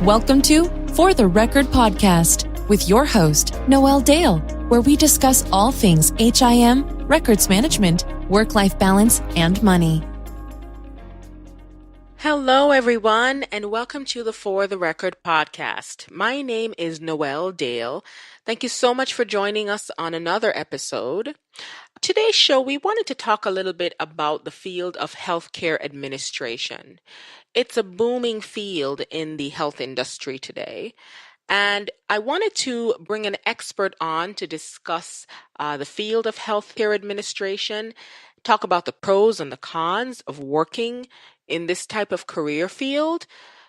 Welcome to For the Record podcast with your host, Noelle Dale, where we discuss all things HIM, records management, work-life balance, and money. Hello, everyone, and welcome to the For the Record podcast. My name is Noelle Dale. Thank you so much for joining us on another episode. Today's show, we wanted to talk a little bit about the field of healthcare administration. It's a booming field in the health industry today. And I wanted to bring an expert on to discuss the field of healthcare administration, talk about the pros and the cons of working in this type of career field,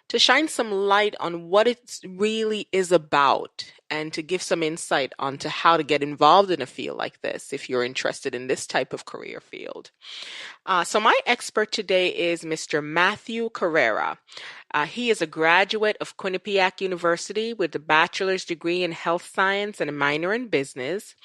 to shine some light on what it really is about and to give some insight onto how to get involved in a field like this if you're interested in this type of career field. So my expert today is Mr. Matthew Carrera. He is a graduate of Quinnipiac University with a bachelor's degree in health science and a minor in business.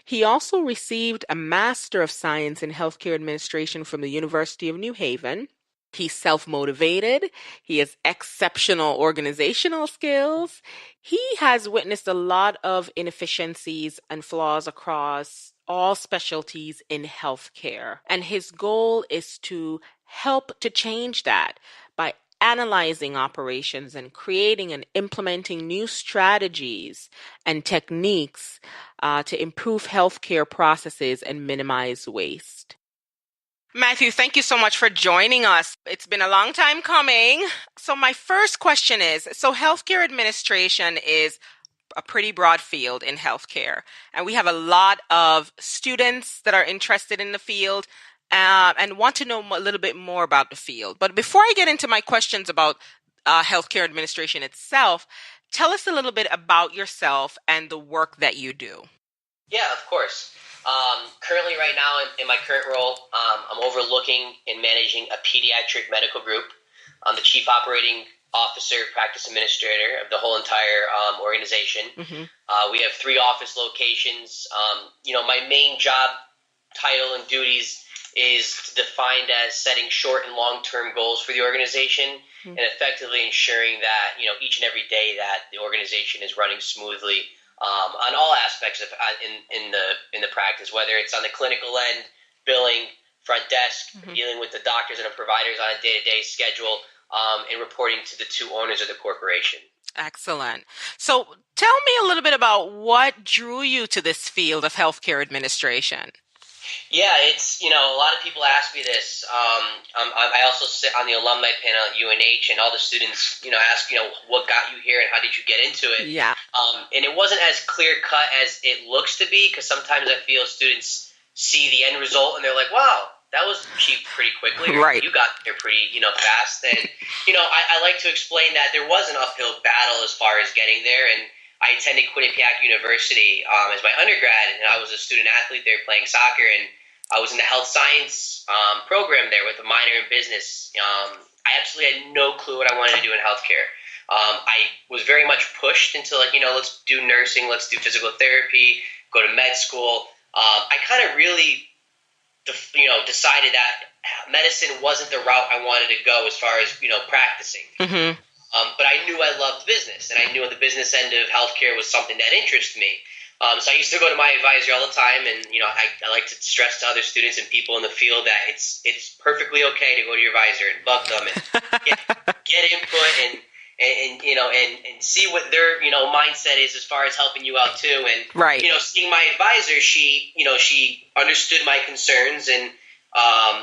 He also received a Master of Science in Healthcare Administration from the University of New Haven. He's self-motivated. He has exceptional organizational skills. He has witnessed a lot of inefficiencies and flaws across all specialties in healthcare. And his goal is to help to change that by analyzing operations and creating and implementing new strategies and techniques to improve healthcare processes and minimize waste. Matthew, thank you so much for joining us. It's been a long time coming. So my first question is, healthcare administration is a pretty broad field in healthcare, and we have a lot of students that are interested in the field and want to know a little bit more about the field. But before I get into my questions about healthcare administration itself, tell us a little bit about yourself and the work that you do. Yeah, of course. Currently, right now, in my current role, I'm overlooking and managing a pediatric medical group. I'm the chief operating officer, practice administrator of the whole entire organization. Mm-hmm. We have 3 office locations. My main job title and duties is defined as setting short and long-term goals for the organization, mm-hmm. and effectively ensuring that each and every day that the organization is running smoothly. On all aspects of in the practice, whether it's on the clinical end, billing, front desk, mm-hmm. dealing with the doctors and the providers on a day-to-day schedule, and reporting to the 2 owners of the corporation. Excellent. So tell me a little bit about what drew you to this field of healthcare administration. Yeah, it's, a lot of people ask me this. I also sit on the alumni panel at UNH, and all the students, ask, what got you here and how did you get into it? Yeah. And it wasn't as clear cut as it looks to be, because sometimes I feel students see the end result and they're like, wow, that was achieved pretty quickly. Right. You got there pretty, fast. And, I like to explain that there was an uphill battle as far as getting there. And I attended Quinnipiac University as my undergrad, and I was a student athlete there playing soccer, and I was in the health science program there with a minor in business. I absolutely had no clue what I wanted to do in healthcare. I was very much pushed into let's do nursing, let's do physical therapy, go to med school. I kind of really, decided that medicine wasn't the route I wanted to go as far as, practicing. Mm-hmm. But I knew I loved business, and I knew the business end of healthcare was something that interested me. So I used to go to my advisor all the time, and I like to stress to other students and people in the field that it's perfectly okay to go to your advisor and bug them and get input and see what their mindset is as far as helping you out too. And right. Seeing my advisor, she understood my concerns and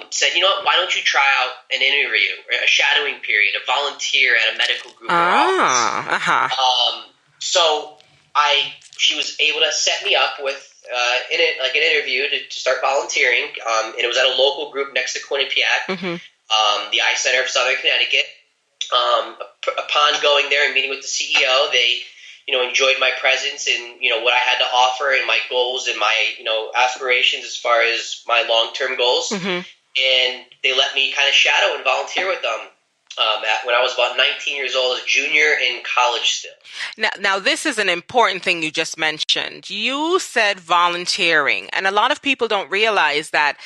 said, why don't you try out an interview, a shadowing period, a volunteer at a medical group or office. Uh-huh. So she was able to set me up with an interview to start volunteering, and it was at a local group next to Quinnipiac, mm-hmm. The Eye Center of Southern Connecticut. Upon going there and meeting with the CEO, they enjoyed my presence and what I had to offer and my goals and my aspirations as far as my long-term goals, mm-hmm. and they let me kind of shadow and volunteer with them. when I was about 19 years old, as a junior in college still. Now, this is an important thing you just mentioned. You said volunteering, and a lot of people don't realize that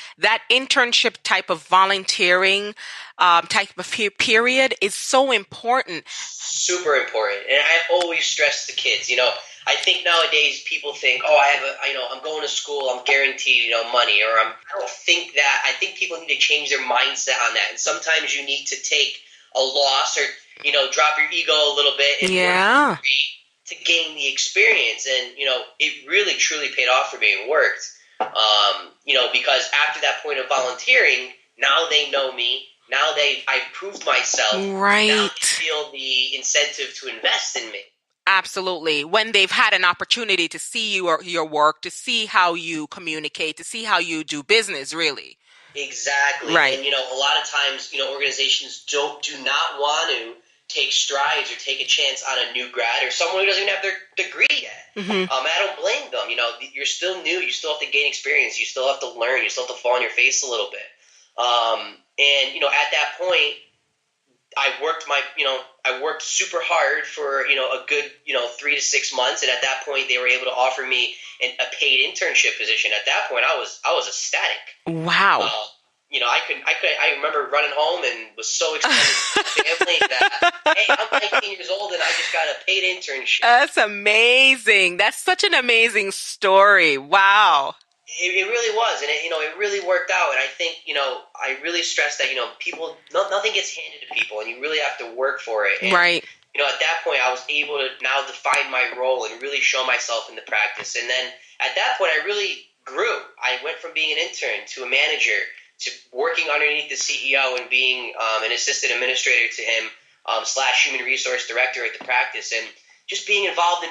internship type of volunteering type of period is so important. Super important. And I always stress the kids, I think nowadays people think, oh, I'm going to school, I'm guaranteed, money, or I don't think that. I think people need to change their mindset on that. And sometimes you need to take a loss or, drop your ego a little bit and work to gain the experience. And, it really, truly paid off for me. It worked, because after that point of volunteering, now they know me. Now I've proved myself. Right. Now they feel the incentive to invest in me. Absolutely. When they've had an opportunity to see your work, to see how you communicate, to see how you do business, really. Exactly. Right. And, a lot of times, organizations do not want to take strides or take a chance on a new grad or someone who doesn't even have their degree yet. Mm-hmm. I don't blame them. You're still new. You still have to gain experience. You still have to learn. You still have to fall on your face a little bit. At that point, I worked super hard for, a good, 3 to 6 months. And at that point, they were able to offer me a paid internship position. At that point, I was ecstatic. Wow. I remember running home and was so excited with my family that, hey, I'm 19 years old and I just got a paid internship. That's amazing. That's such an amazing story. Wow. It really was, and it really worked out. And I think, I really stress that, people, nothing gets handed to people, and you really have to work for it. And, right. At that point, I was able to now define my role and really show myself in the practice. And then at that point, I really grew. I went from being an intern to a manager to working underneath the CEO and being an assistant administrator to him / human resource director at the practice, and just being involved in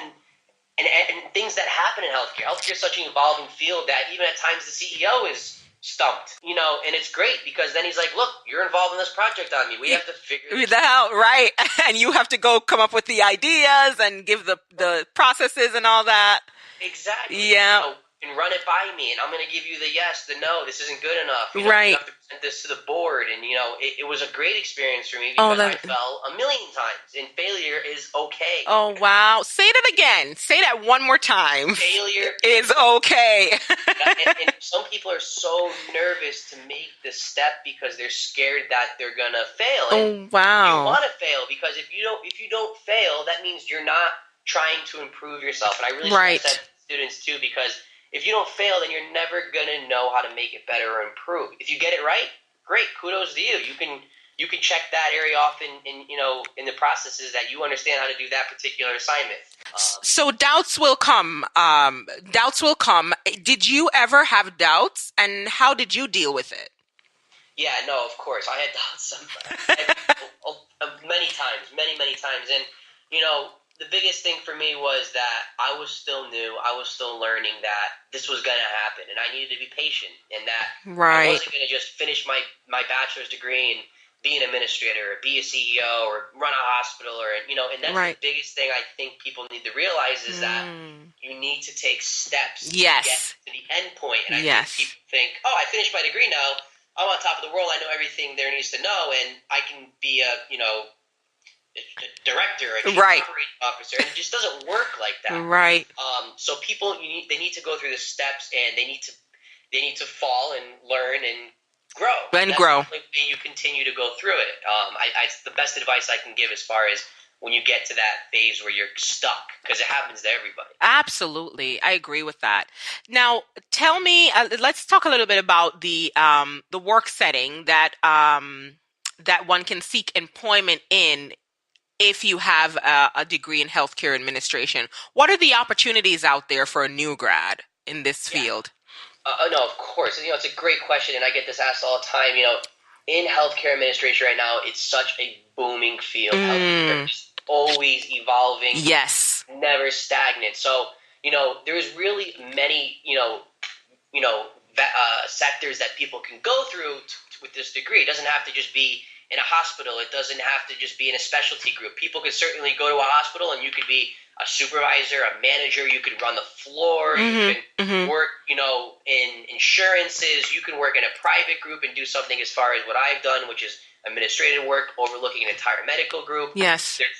and things that happen in healthcare. Healthcare is such an evolving field that even at times the CEO is stumped, and it's great because then he's like, look, you're involved in this project on me. We have to figure that out, right? And you have to go come up with the ideas and give the processes and all that. Exactly. Yeah. And run it by me, and I'm going to give you the yes, the no, this isn't good enough. Right. You have to present this to the board, and, it was a great experience for me because I fell a million times, and failure is okay. Oh, wow. Say that again. Say that one more time. Failure is okay. and some people are so nervous to make the step because they're scared that they're going to fail. And wow. You want to fail because if you don't fail, that means you're not trying to improve yourself. And I really stress that to students, too, because if you don't fail, then you're never going to know how to make it better or improve. If you get it right, great, kudos to you. You can check that area off in the processes that you understand how to do that particular assignment. So doubts will come. Did you ever have doubts, and how did you deal with it? Yeah, no, of course. I had doubts many times. And, the biggest thing for me was that I was still new. I was still learning that this was going to happen, and I needed to be patient, and that I wasn't going to just finish my bachelor's degree and be an administrator or be a CEO or run a hospital and that's the biggest thing I think people need to realize is that you need to take steps to get to the end point. And I think people think, oh, I finished my degree now. I'm on top of the world. I know everything there needs to know, and I can be a director, a chief operating officer, and it just doesn't work like that. Right. So people, they need to go through the steps, and they need to fall and learn and grow. And grow. That's the only way you continue to go through it. It's the best advice I can give as far as when you get to that phase where you're stuck, because it happens to everybody. Absolutely, I agree with that. Now, tell me, let's talk a little bit about the work setting that one can seek employment in. If you have a degree in healthcare administration, what are the opportunities out there for a new grad in this field? No, of course. It's a great question, and I get this asked all the time. In healthcare administration right now, it's such a booming field. Healthcare is always evolving. Yes. Never stagnant. So, there's really many, sectors that people can go through with this degree. It doesn't have to just be in a hospital. It doesn't have to just be in a specialty group. People could certainly go to a hospital and you could be a supervisor, a manager. You could run the floor. You can work, in insurances. You can work in a private group and do something as far as what I've done, which is administrative work, overlooking an entire medical group. Yes. There's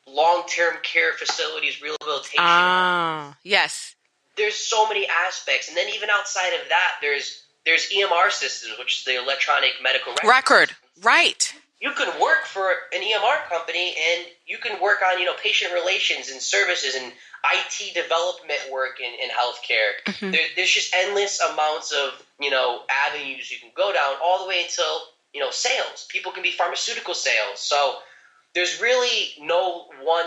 long-term care facilities, rehabilitation. Yes. There's so many aspects. And then even outside of that, there's EMR systems, which is the electronic medical record. Right. You can work for an EMR company and you can work on, patient relations and services and IT development work in healthcare. Mm-hmm. There's just endless amounts of, avenues you can go down all the way until, sales. People can be pharmaceutical sales. So there's really no one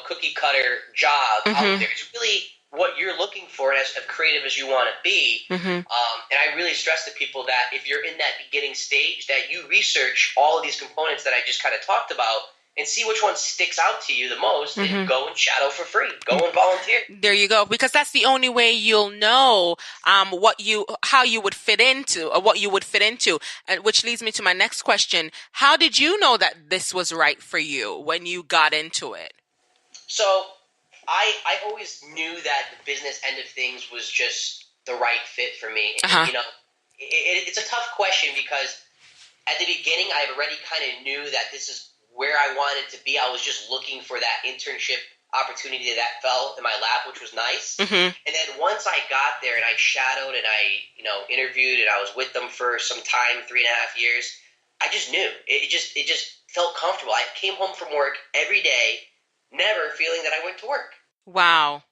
cookie cutter job out there. It's really what you're looking for as creative as you want to be. And I really stress to people that if you're in that beginning stage, that you research all of these components that I just kind of talked about and see which one sticks out to you the most and go and shadow for free. Go and volunteer. There you go. Because that's the only way you'll know how you would fit into or what you would fit into. And which leads me to my next question. How did you know that this was right for you when you got into it? So I always knew that the business end of things was just the right fit for me. And, it's a tough question because at the beginning I already kind of knew that this is where I wanted to be. I was just looking for that internship opportunity that fell in my lap, which was nice. And then once I got there and I shadowed and I, interviewed and I was with them for some time, 3.5 years, I just knew. It just felt comfortable. I came home from work every day, never feeling that I went to work. Wow.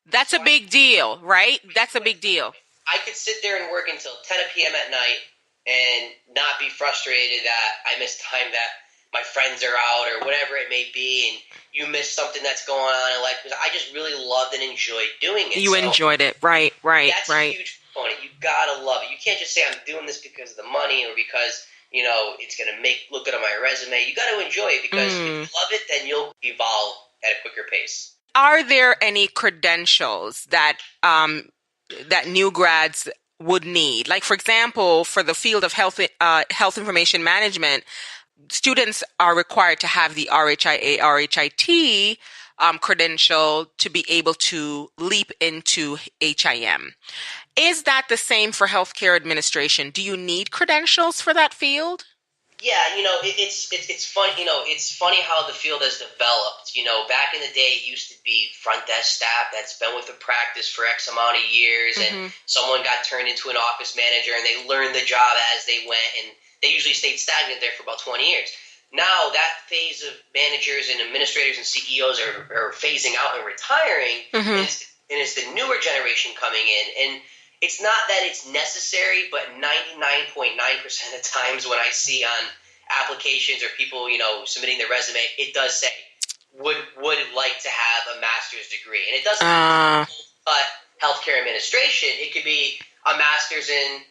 That's a big deal, right? That's a big deal. I could sit there and work until 10 p.m. at night and not be frustrated that I missed time that my friends are out or whatever it may be, and you miss something that's going on in life. Because I just really loved and enjoyed doing it. You enjoyed it, right. That's a huge component. You gotta love it. You can't just say I'm doing this because of the money or because it's gonna look good on my resume. You gotta enjoy it because if you love it, then you'll evolve at a quicker pace. Are there any credentials that new grads would need? Like, for example, for the field of health information management, students are required to have the RHIA, RHIT credential to be able to leap into HIM. Is that the same for healthcare administration? Do you need credentials for that field? Yeah, it's funny. It's funny how the field has developed. Back in the day, it used to be front desk staff that's been with the practice for X amount of years, and someone got turned into an office manager, and they learned the job as they went, and they usually stayed stagnant there for about 20 years. Now that phase of managers and administrators and CEOs are phasing out and retiring, and it's the newer generation coming in, and it's not that it's necessary, but 99.9% of times when I see on applications or people, submitting their resume, it does say would like to have a master's degree, and it doesn't have to be healthcare administration. It could be a master's in,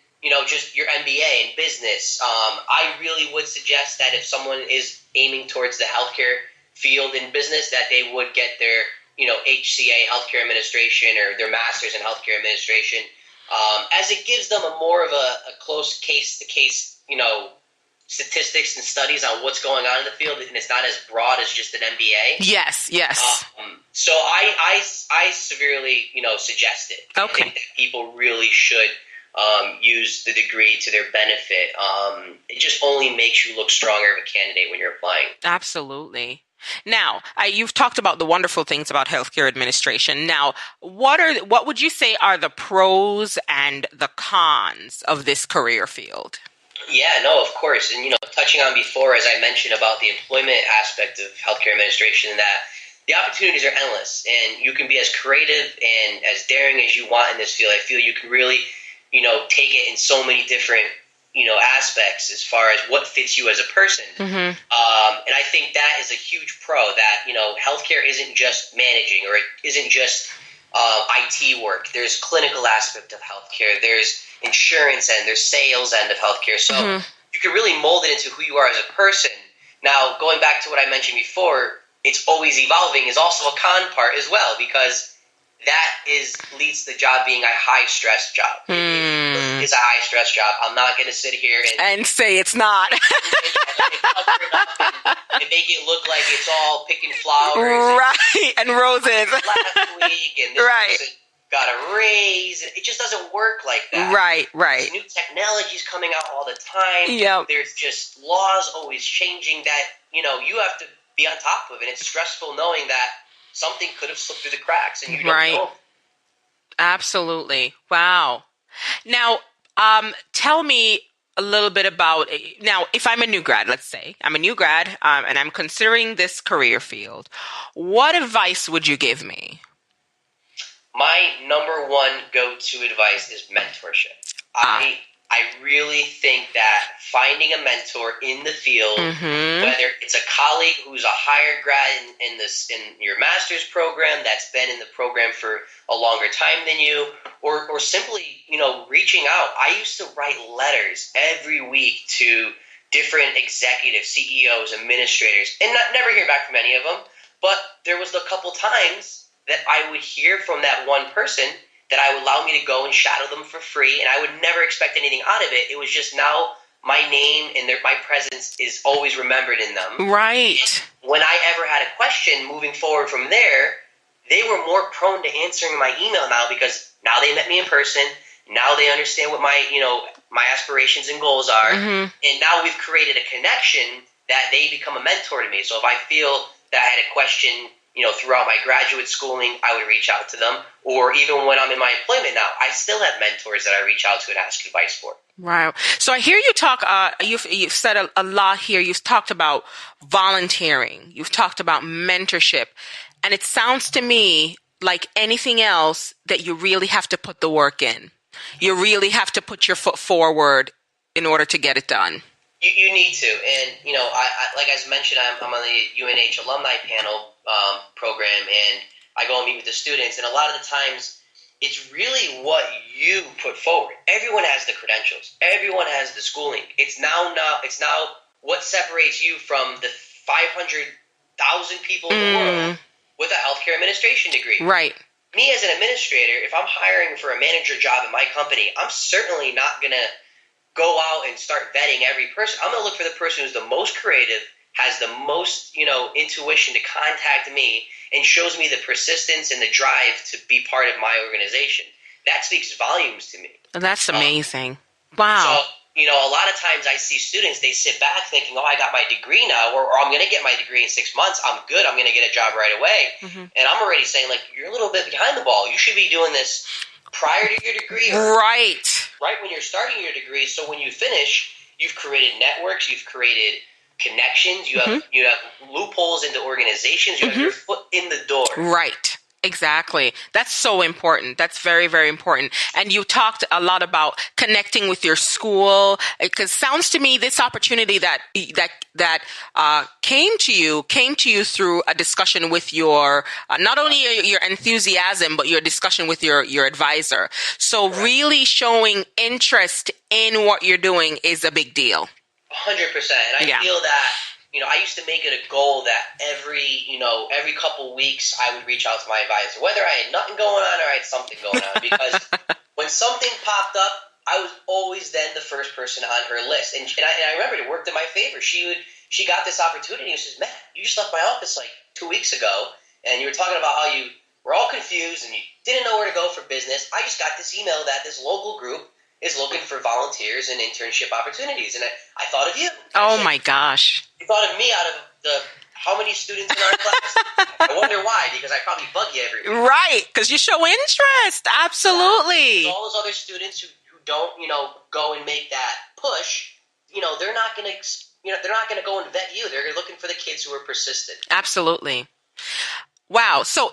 just your MBA in business. I really would suggest that if someone is aiming towards the healthcare field in business, that they would get their, HCA, healthcare administration, or their master's in healthcare administration. As it gives them more of a close case-to-case, statistics and studies on what's going on in the field, and it's not as broad as just an MBA. Yes. So I severely, suggest it. Okay. I think that people really should use the degree to their benefit. It just only makes you look stronger of a candidate when you're applying. Absolutely. Now, you've talked about the wonderful things about healthcare administration. Now, what would you say are the pros and the cons of this career field? Yeah, no, of course. And, touching on before, as I mentioned about the employment aspect of healthcare administration, that the opportunities are endless, and you can be as creative and as daring as you want in this field. I feel you can really, take it in so many different aspects as far as what fits you as a person. And I think that is a huge pro, that, healthcare isn't just managing, or it isn't just IT work. There's clinical aspect of healthcare. There's insurance end. There's sales end of healthcare. So you can really mold it into who you are as a person. Now, going back to what I mentioned before, it's always evolving is also a con part as well, because that leads to the job being a high-stress job. It is a high-stress job. I'm not going to sit here and say it's not. and make it look like it's all picking flowers. Right, and roses. Last week, and this right. person got a raise. It just doesn't work like that. Right. There's new technologies coming out all the time. Yep. There's just laws always changing that, you have to be on top of. And it's stressful knowing that something could have slipped through the cracks and you don't know. Absolutely. Wow. Now, tell me a little bit about, now, if I'm a new grad, let's say I'm a new grad and I'm considering this career field, what advice would you give me? My number one go-to advice is mentorship. I really think that finding a mentor in the field, whether it's a colleague who's a higher grad in your master's program that's been in the program for a longer time than you, or simply, reaching out. I used to write letters every week to different executives, CEOs, administrators, and never hear back from any of them. But there was a couple times that I would hear from that one person that I would allow me to go and shadow them for free, and I would never expect anything out of it. It was just now my name and my presence is always remembered in them. Right. And when I ever had a question moving forward from there, they were more prone to answering my email now because now they met me in person. Now they understand what my aspirations and goals are. And now we've created a connection that they become a mentor to me. So if I feel that I had a question throughout my graduate schooling, I would reach out to them. Or even when I'm in my employment now, I still have mentors that I reach out to and ask advice for. Wow. So I hear you talk, you've said a lot here. You've talked about volunteering. You've talked about mentorship. And it sounds to me like anything else that you really have to put the work in. You really have to put your foot forward in order to get it done. You need to. And, I like I mentioned, I'm on the UNH alumni panel program, and I go and meet with the students. And a lot of the times, it's really what you put forward. Everyone has the credentials. Everyone has the schooling. It's now what separates you from the 500,000 people in the world with a healthcare administration degree. Right. Me as an administrator, if I'm hiring for a manager job in my company, I'm certainly not going to go out and start vetting every person. I'm going to look for the person who's the most creative, has the most, intuition to contact me, and shows me the persistence and the drive to be part of my organization. That speaks volumes to me. That's amazing. Wow. So, a lot of times I see students, they sit back thinking, I got my degree now, or I'm going to get my degree in 6 months. I'm good. I'm going to get a job right away. And I'm already saying, you're a little bit behind the ball. You should be doing this prior to your degree. Right when you're starting your degree. So when you finish, you've created networks, you've created connections, you have loopholes into organizations, you have your foot in the door. Right. Exactly. That's so important. That's very, very important. And you talked a lot about connecting with your school, because sounds to me this opportunity that came to you through a discussion with your not only your enthusiasm, but your discussion with your advisor. So really showing interest in what you're doing is a big deal. 100%. And I feel that I used to make it a goal that every couple weeks I would reach out to my advisor, whether I had nothing going on or I had something going on, because when something popped up, I was always then the first person on her list. And I remember it worked in my favor. She got this opportunity and she says, "Matt, you just left my office 2 weeks ago, and you were talking about how you were all confused and you didn't know where to go for business. I just got this email that this local group is looking for volunteers and internship opportunities, and I thought of you." My gosh. You thought of me out of the how many students in our class? I wonder why, because I probably bug you every week. Right, because you show interest. Absolutely. So all those other students who don't, go and make that push, they're not going to go and vet you. They're looking for the kids who are persistent. Absolutely. Wow. So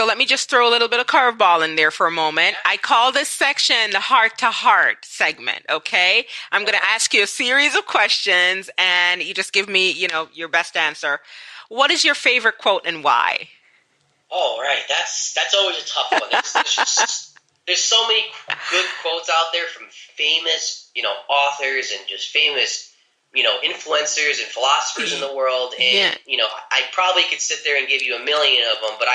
let me just throw a little bit of curveball in there for a moment. I call this section the heart to heart segment. Okay. I'm going to ask you a series of questions and you just give me, your best answer. What is your favorite quote and why? Oh, right. That's always a tough one. There's so many good quotes out there from famous, authors and just famous influencers and philosophers in the world. And, I probably could sit there and give you a million of them, but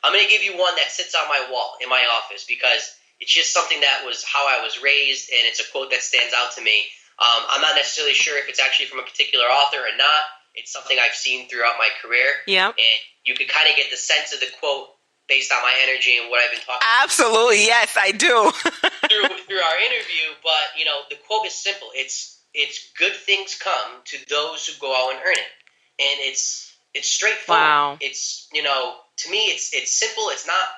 I'm going to give you one that sits on my wall in my office because it's just something that was how I was raised, and it's a quote that stands out to me. I'm not necessarily sure if it's actually from a particular author or not. It's something I've seen throughout my career. Yeah. And you could kind of get the sense of the quote based on my energy and what I've been talking Absolutely, yes, I do. through our interview. But the quote is simple. It's good things come to those who go out and earn it, and it's straightforward. Wow. It's to me it's simple. It's not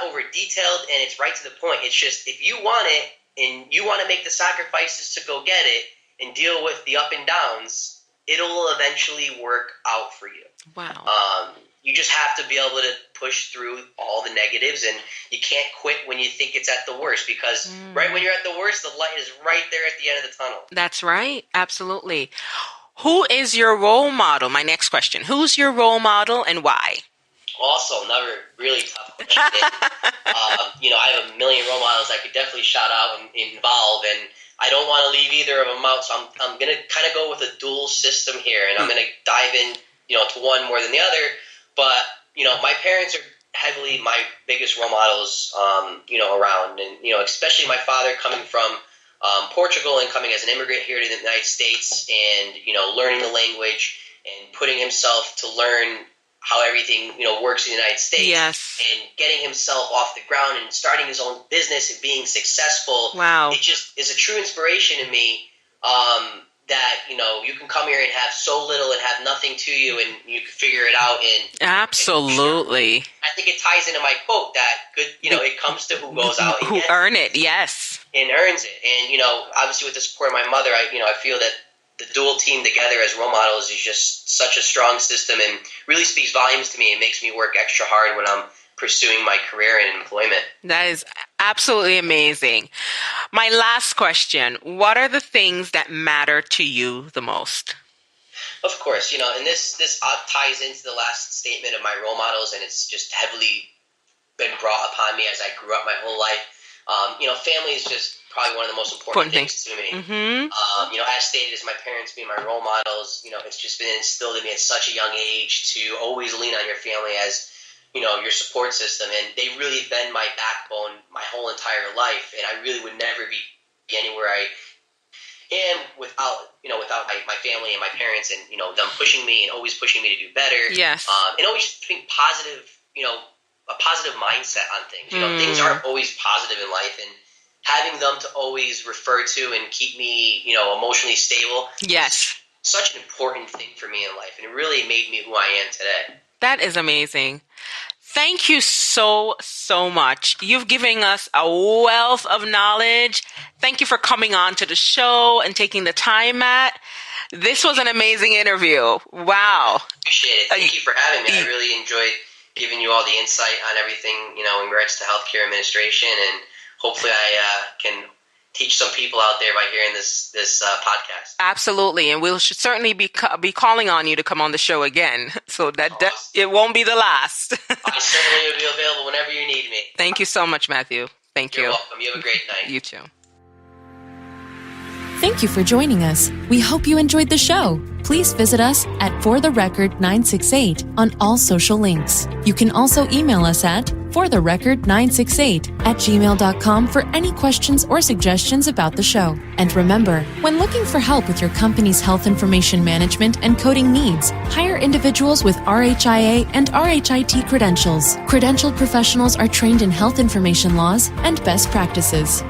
over detailed, and it's right to the point. It's just if you want it and you want to make the sacrifices to go get it and deal with the up and downs, it'll eventually work out for you. Wow. You just have to be able to push through all the negatives, and you can't quit when you think it's at the worst, because right when you're at the worst, the light is right there at the end of the tunnel. That's right. Absolutely. Who is your role model? My next question. Who's your role model and why? Also, another really tough question. I have a million role models I could definitely shout out and involve, and I don't want to leave either of them out, so I'm going to kind of go with a dual system here, and I'm going to dive in, to one more than the other. But, my parents are heavily my biggest role models, around, and, especially my father coming from Portugal and coming as an immigrant here to the United States, and, learning the language and putting himself to learn how everything, works in the United States. Yes. And getting himself off the ground and starting his own business and being successful. Wow. It just is a true inspiration to me, that, you can come here and have so little and have nothing to you, and you can figure it out. Absolutely. I think it ties into my quote that good, it comes to who goes out who earn it. Yes. And earns it. And, obviously with the support of my mother, I feel that the dual team together as role models is just such a strong system and really speaks volumes to me. It makes me work extra hard when I'm pursuing my career and employment. That is absolutely amazing. My last question, what are the things that matter to you the most? Of course, and this ties into the last statement of my role models, and it's just heavily been brought upon me as I grew up my whole life. Family is just probably one of the most important things to me. Mm-hmm. As stated, as my parents being my role models, it's just been instilled in me at such a young age to always lean on your family as, your support system. And they really been my backbone my whole entire life. And I really would never be anywhere I am without my family and my parents and, them pushing me and always pushing me to do better. Yes. And always just being positive, a positive mindset on things. Things aren't always positive in life, and having them to always refer to and keep me, emotionally stable. Yes. Such an important thing for me in life, and it really made me who I am today. That is amazing. Thank you so, so much. You've given us a wealth of knowledge. Thank you for coming on to the show and taking the time, Matt. This was an amazing interview. Wow. Appreciate it. Thank you for having me. I really enjoyed giving you all the insight on everything, in regards to healthcare administration, and hopefully I can teach some people out there by hearing this podcast. Absolutely, and we'll certainly be calling on you to come on the show again, so that it won't be the last. I certainly will be available whenever you need me. Thank you so much, Matthew. Thank you. You're welcome. You have a great night. You too. Thank you for joining us. We hope you enjoyed the show. Please visit us at fortherecord968 on all social links. You can also email us at fortherecord968@gmail.com for any questions or suggestions about the show. And remember, when looking for help with your company's health information management and coding needs, hire individuals with RHIA and RHIT credentials. Credentialed professionals are trained in health information laws and best practices.